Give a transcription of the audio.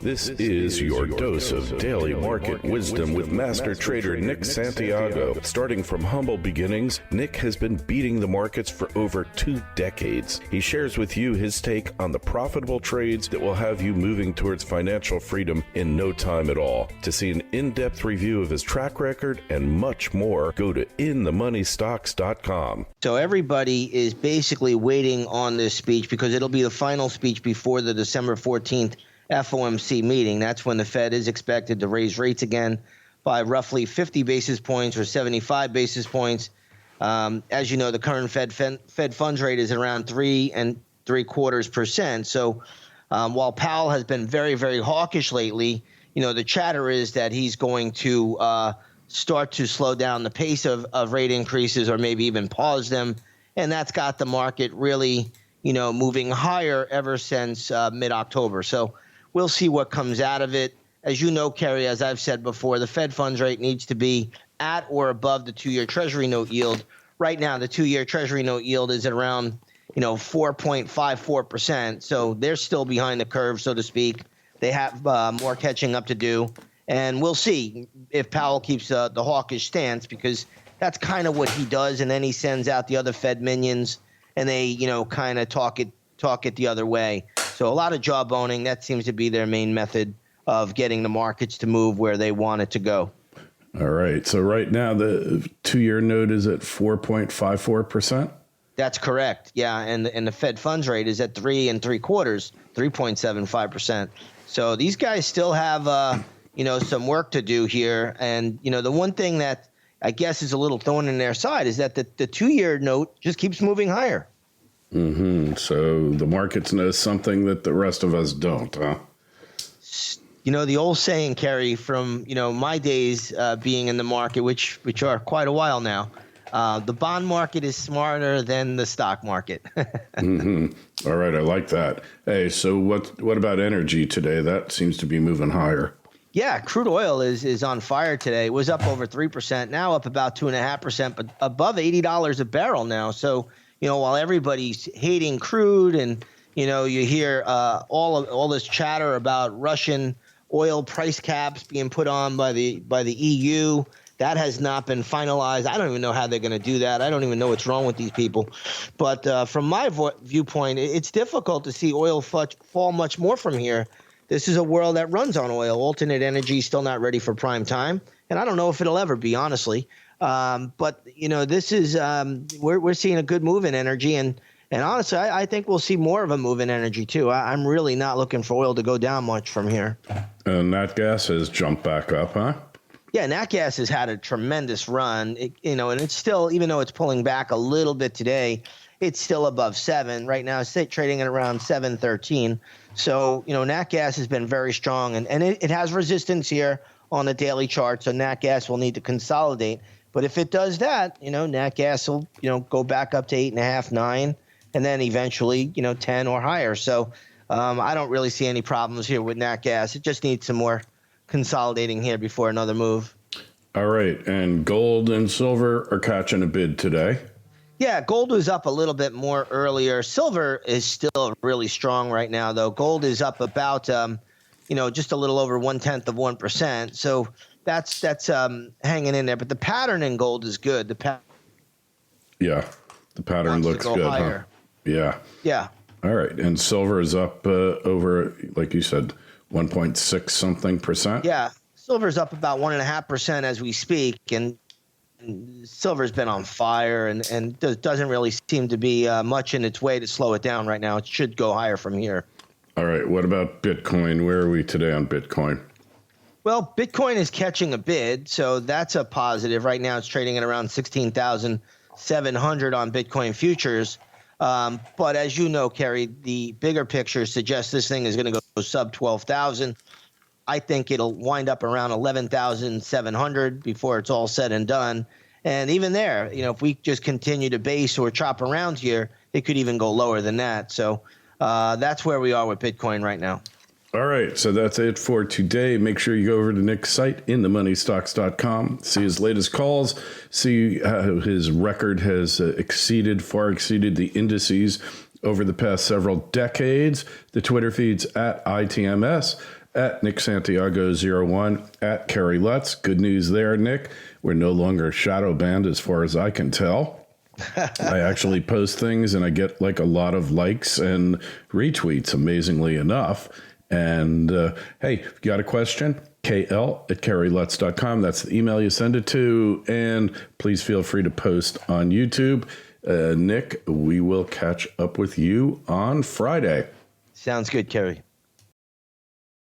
This is your dose of daily market wisdom with master trader Nick Santiago. Starting from humble beginnings, Nick has been beating the markets for over 2 decades. He shares with you his take on the profitable trades that will have you moving towards financial freedom in no time at all. To see an in-depth review of his track record and much more, go to inthemoneystocks.com. So everybody is basically waiting on this speech because it'll be the final speech before the December 14th FOMC meeting. That's when the Fed is expected to raise rates again by roughly 50 basis points or 75 basis points. As you know, the current Fed funds rate is around 3.75%. So while Powell has been very, very hawkish lately, the chatter is that he's going to start to slow down the pace of rate increases or maybe even pause them. And that's got the market really, moving higher ever since mid-October. So we'll see what comes out of it. As you know, Kerry, as I've said before, the Fed funds rate needs to be at or above the 2-year Treasury note yield. Right now, the 2-year Treasury note yield is at around, 4.54%. So they're still behind the curve, so to speak. They have more catching up to do. And we'll see if Powell keeps the hawkish stance, because that's kind of what he does. And then he sends out the other Fed minions, and they, kind of talk it the other way. So a lot of jawboning, that seems to be their main method of getting the markets to move where they want it to go. All right. So right now the 2-year note is at 4.54%. That's correct. Yeah. And the Fed funds rate is at 3.75%. So these guys still have, some work to do here. And, the one thing that I guess is a little thorn in their side is that the 2-year note just keeps moving higher. Mm-hmm. So the markets know something that the rest of us don't, huh? The old saying, Kerry, from, my days being in the market, which are quite a while now, the bond market is smarter than the stock market. Mm-hmm. All right. I like that. Hey, so what about energy today? That seems to be moving higher. Yeah, crude oil is on fire today. It was up over 3%, now up about 2.5%, but above $80 a barrel now. So, while everybody's hating crude and, you hear all this chatter about Russian oil price caps being put on by the EU, that has not been finalized. I don't even know how they're going to do that. I don't even know what's wrong with these people. But from my viewpoint, it's difficult to see oil fall much more from here. This is a world that runs on oil. Alternate energy is still not ready for prime time, and I don't know if it'll ever be, honestly. But this is we're seeing a good move in energy, and honestly, I think we'll see more of a move in energy too. I'm really not looking for oil to go down much from here. And nat gas has jumped back up, huh? Yeah, nat gas has had a tremendous run. And it's still, even though it's pulling back a little bit today, it's still above 7 right now. It's trading at around 7.13. So nat gas has been very strong, and it has resistance here on the daily chart. So nat gas will need to consolidate. But if it does that, nat gas will, go back up to 8.5, 9, and then eventually, 10 or higher. So I don't really see any problems here with nat gas. It just needs some more consolidating here before another move. All right. And gold and silver are catching a bid today. Yeah, gold was up a little bit more earlier. Silver is still really strong right now, though. Gold is up about, just a little over 0.1%. So that's hanging in there. But the pattern in gold is good. The pattern looks good, higher. Huh? Yeah. All right. And silver is up over, like you said, 1.6 something percent. Yeah. Silver's up about 1.5% as we speak. And silver's been on fire and doesn't really seem to be much in its way to slow it down right now. It should go higher from here. All right. What about Bitcoin? Where are we today on Bitcoin? Well, Bitcoin is catching a bid, so that's a positive. Right now it's trading at around 16,700 on Bitcoin futures. But as you know, Kerry, the bigger picture suggests this thing is going to go sub 12,000. I think it'll wind up around 11,700 before it's all said and done. And even there, if we just continue to base or chop around here, it could even go lower than that. So that's where we are with Bitcoin right now. All right. So that's it for today. Make sure you go over to Nick's site, inthemoneystocks.com, see his latest calls, see how his record has far exceeded the indices over the past several decades. The Twitter feed's at ITMS. at Nick Santiago 01, at Kerry Lutz. Good news there, Nick. We're no longer shadow banned as far as I can tell. I actually post things and I get like a lot of likes and retweets, amazingly enough. And hey, if you got a question, KL@KerryLutz.com. That's the email you send it to. And please feel free to post on YouTube. Nick, we will catch up with you on Friday. Sounds good, Kerry.